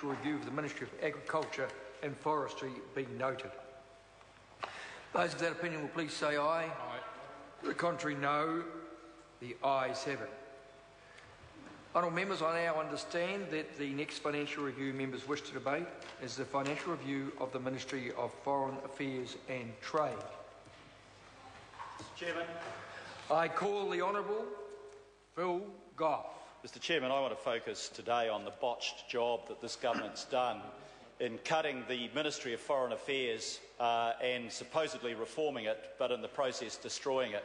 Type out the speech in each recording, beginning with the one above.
review of the Ministry of Agriculture and Forestry be noted. Those of that opinion will please say aye. Aye. The contrary, no. The ayes have it. Honourable members, I now understand that the next financial review members wish to debate is the financial review of the Ministry of Foreign Affairs and Trade. Mr. Chairman. I call the Honourable Phil Goff. Mr. Chairman, I want to focus today on the botched job that this government's done in cutting the Ministry of Foreign Affairs and supposedly reforming it, but in the process destroying it.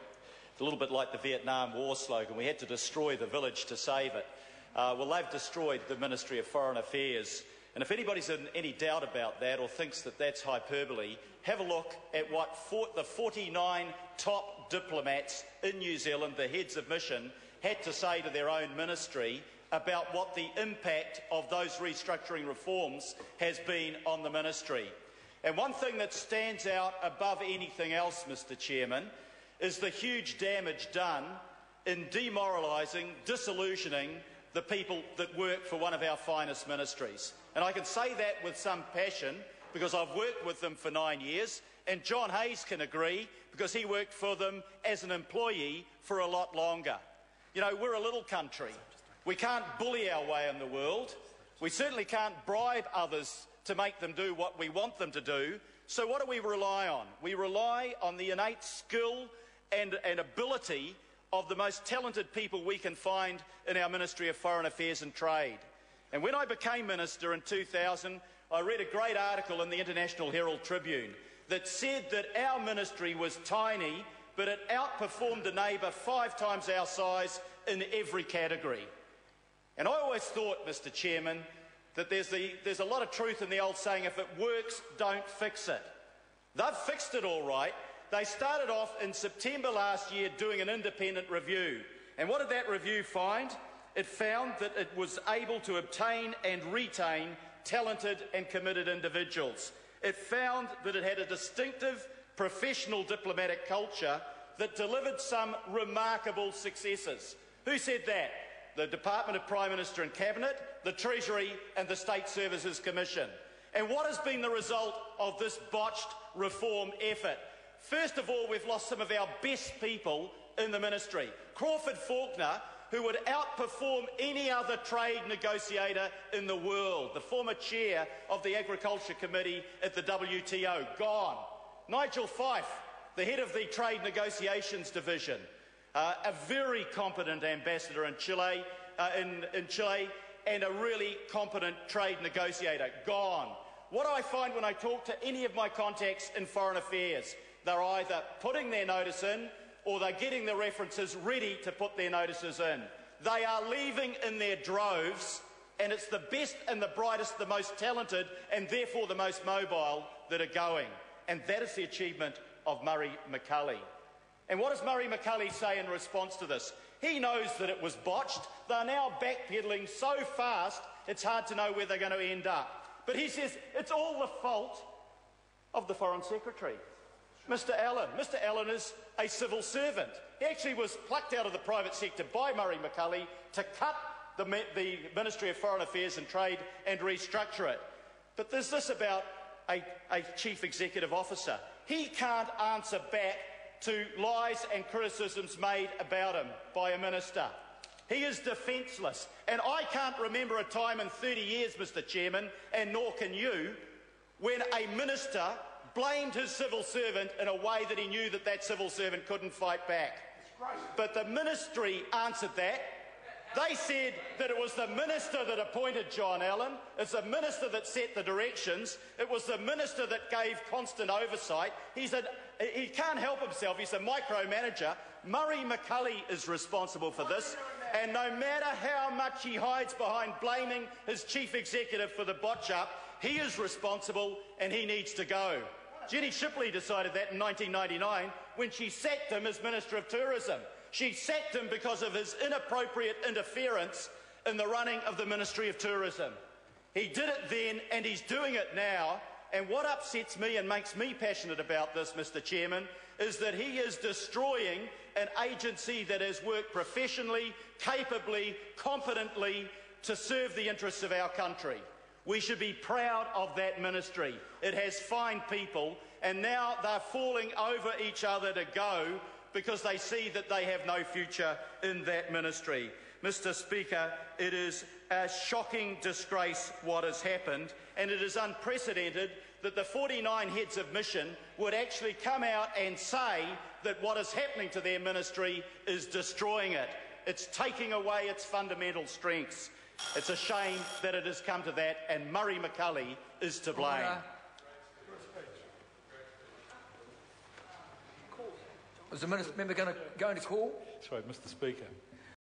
It's a little bit like the Vietnam War slogan, we had to destroy the village to save it. Well, they've destroyed the Ministry of Foreign Affairs. And if anybody's in any doubt about that or thinks that that's hyperbole, have a look at what the 49 top diplomats in New Zealand, the heads of mission, had to say to their own ministry about what the impact of those restructuring reforms has been on the ministry. And one thing that stands out above anything else, Mr. Chairman, is the huge damage done in demoralising, disillusioning the people that work for one of our finest ministries. And I can say that with some passion because I've worked with them for 9 years, and John Hayes can agree because he worked for them as an employee for a lot longer. You know, we're a little country. We can't bully our way in the world. We certainly can't bribe others to make them do what we want them to do. So what do we rely on? We rely on the innate skill and ability of the most talented people we can find in our Ministry of Foreign Affairs and Trade. And when I became Minister in 2000, I read a great article in the International Herald Tribune that said that our ministry was tiny, but it outperformed a neighbour 5 times our size in every category. And I always thought, Mr. Chairman, that there's a lot of truth in the old saying, if it works, don't fix it. They've fixed it all right. They started off in September last year doing an independent review. And what did that review find? It found that it was able to obtain and retain talented and committed individuals. It found that it had a distinctive professional diplomatic culture that delivered some remarkable successes. Who said that? The Department of Prime Minister and Cabinet, the Treasury and the State Services Commission. And what has been the result of this botched reform effort? First of all, we've lost some of our best people in the ministry. Crawford Faulkner, who would outperform any other trade negotiator in the world, the former chair of the Agriculture Committee at the WTO, gone. Nigel Fife, the head of the Trade Negotiations Division, a very competent ambassador in Chile, and a really competent trade negotiator, gone. What do I find when I talk to any of my contacts in foreign affairs? They're either putting their notice in or they're getting the references ready to put their notices in. They are leaving in their droves, and it's the best and the brightest, the most talented and therefore the most mobile that are going. And that is the achievement of Murray McCulley. And what does Murray McCulley say in response to this? He knows that it was botched. They're now backpedalling so fast it's hard to know where they're going to end up. But he says it's all the fault of the Foreign Secretary, Mr. Allen. Mr. Allen is a civil servant. He actually was plucked out of the private sector by Murray McCulley to cut the Ministry of Foreign Affairs and Trade and restructure it. But there's this about a chief executive officer. He can't answer back to lies and criticisms made about him by a minister. He is defenceless. And I can't remember a time in 30 years, Mr. Chairman, and nor can you, when a minister blamed his civil servant in a way that he knew that that civil servant couldn't fight back. But the ministry answered that. They said that it was the minister that appointed John Allen. It's the minister that set the directions. It was the minister that gave constant oversight. He can't help himself. He's a micromanager. Murray McCulley is responsible for this. And no matter how much he hides behind blaming his chief executive for the botch-up, he is responsible and he needs to go. Jenny Shipley decided that in 1999 when she sacked him as Minister of Tourism. She sacked him because of his inappropriate interference in the running of the Ministry of Tourism. He did it then and he's doing it now. And what upsets me and makes me passionate about this, Mr. Chairman, is that he is destroying an agency that has worked professionally, capably, competently to serve the interests of our country. We should be proud of that ministry. It has fine people, and now they're falling over each other to go because they see that they have no future in that ministry. Mr. Speaker, it is a shocking disgrace what has happened, and it is unprecedented that the 49 heads of mission would actually come out and say that what is happening to their ministry is destroying it. It's taking away its fundamental strengths. It's a shame that it has come to that, and Murray McCulley is to blame. Is the member going to call? Sorry, Mr. Speaker.